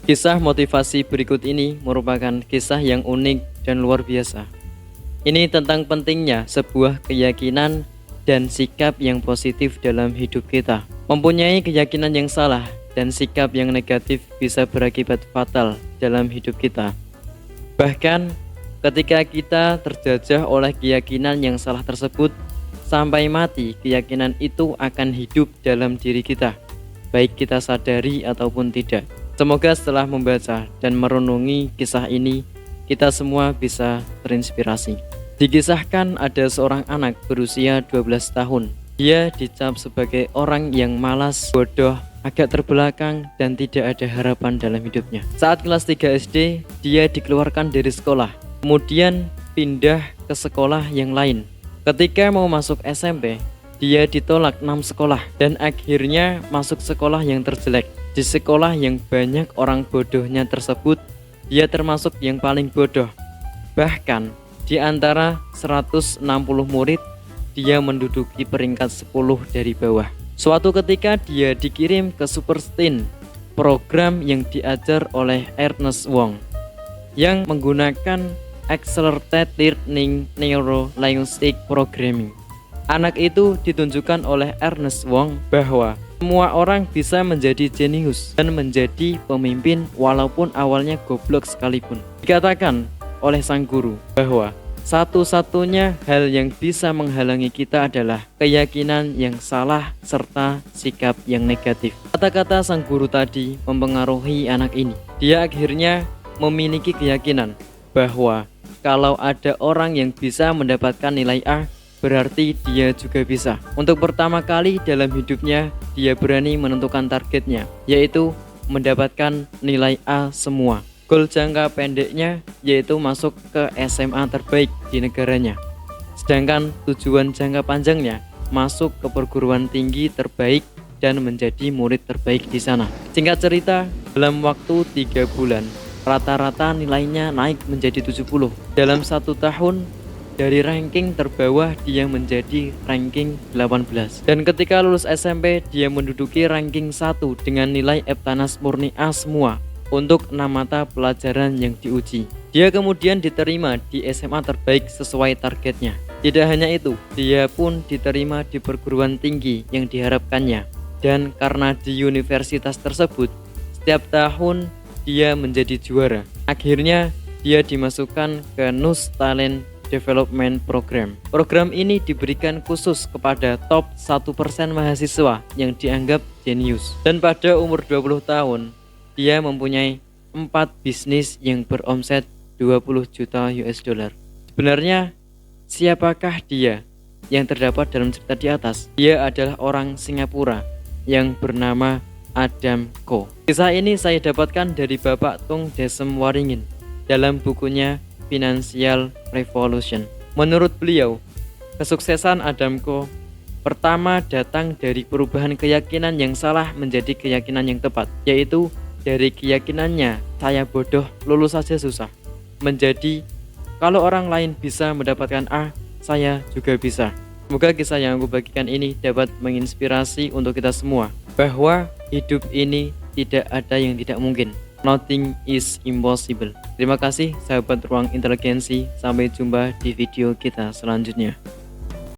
Kisah motivasi berikut ini merupakan kisah yang unik dan luar biasa. Ini tentang pentingnya sebuah keyakinan dan sikap yang positif dalam hidup kita. Mempunyai keyakinan yang salah dan sikap yang negatif bisa berakibat fatal dalam hidup kita. Bahkan ketika kita terjajah oleh keyakinan yang salah tersebut, sampai mati keyakinan itu akan hidup dalam diri kita, baik kita sadari ataupun tidak. Semoga setelah membaca dan merenungi kisah ini, kita semua bisa terinspirasi. Dikisahkan ada seorang anak berusia 12 tahun. Dia dicap sebagai orang yang malas, bodoh, agak terbelakang, dan tidak ada harapan dalam hidupnya. Saat kelas 3 SD, dia dikeluarkan dari sekolah, kemudian pindah ke sekolah yang lain. Ketika mau masuk SMP, dia ditolak 6 sekolah dan akhirnya masuk sekolah yang terjelek. Di sekolah yang banyak orang bodohnya tersebut, dia termasuk yang paling bodoh. Bahkan di antara 160 murid, dia menduduki peringkat 10 dari bawah. Suatu ketika dia dikirim ke Superstein, program yang diajar oleh Ernest Wong yang menggunakan Accelerated Learning Neuro-Linguistic Programming. Anak itu ditunjukkan oleh Ernest Wong bahwa semua orang bisa menjadi jenius dan menjadi pemimpin walaupun awalnya goblok sekalipun. Dikatakan oleh sang guru bahwa satu-satunya hal yang bisa menghalangi kita adalah keyakinan yang salah serta sikap yang negatif. Kata-kata sang guru tadi mempengaruhi anak ini. Dia akhirnya memiliki keyakinan bahwa kalau ada orang yang bisa mendapatkan nilai A, berarti dia juga bisa. Untuk pertama kali dalam hidupnya, dia berani menentukan targetnya, yaitu mendapatkan nilai A semua. Goal jangka pendeknya yaitu masuk ke SMA terbaik di negaranya. Sedangkan tujuan jangka panjangnya masuk ke perguruan tinggi terbaik dan menjadi murid terbaik di sana. Singkat cerita, dalam waktu 3 bulan, rata-rata nilainya naik menjadi 70. Dalam 1 tahun, dari ranking terbawah dia menjadi ranking 18. Dan ketika lulus SMP, dia menduduki ranking 1 dengan nilai Eptanas murni A semua untuk 6 mata pelajaran yang diuji. Dia kemudian diterima di SMA terbaik sesuai targetnya. Tidak hanya itu, dia pun diterima di perguruan tinggi yang diharapkannya. Dan karena di universitas tersebut, setiap tahun dia menjadi juara. Akhirnya dia dimasukkan ke NUS Talent Development Program. Program ini diberikan khusus kepada top 1% mahasiswa yang dianggap jenius. Dan pada umur 20 tahun, dia mempunyai 4 bisnis yang beromset 20 juta US dollar. Sebenarnya, siapakah dia yang terdapat dalam cerita di atas? Dia adalah orang Singapura yang bernama Adam Ko. Kisah ini saya dapatkan dari Bapak Tung Desem Waringin dalam bukunya Financial Revolution. Menurut beliau, kesuksesan Adam Ko pertama datang dari perubahan keyakinan yang salah menjadi keyakinan yang tepat, yaitu dari keyakinannya saya bodoh, lulus saja susah, menjadi kalau orang lain bisa mendapatkan A, saya juga bisa. Semoga kisah yang aku bagikan ini dapat menginspirasi untuk kita semua bahwa hidup ini tidak ada yang tidak mungkin. Nothing is impossible. Terima kasih sahabat Ruang Inteligensi. Sampai jumpa di video kita selanjutnya.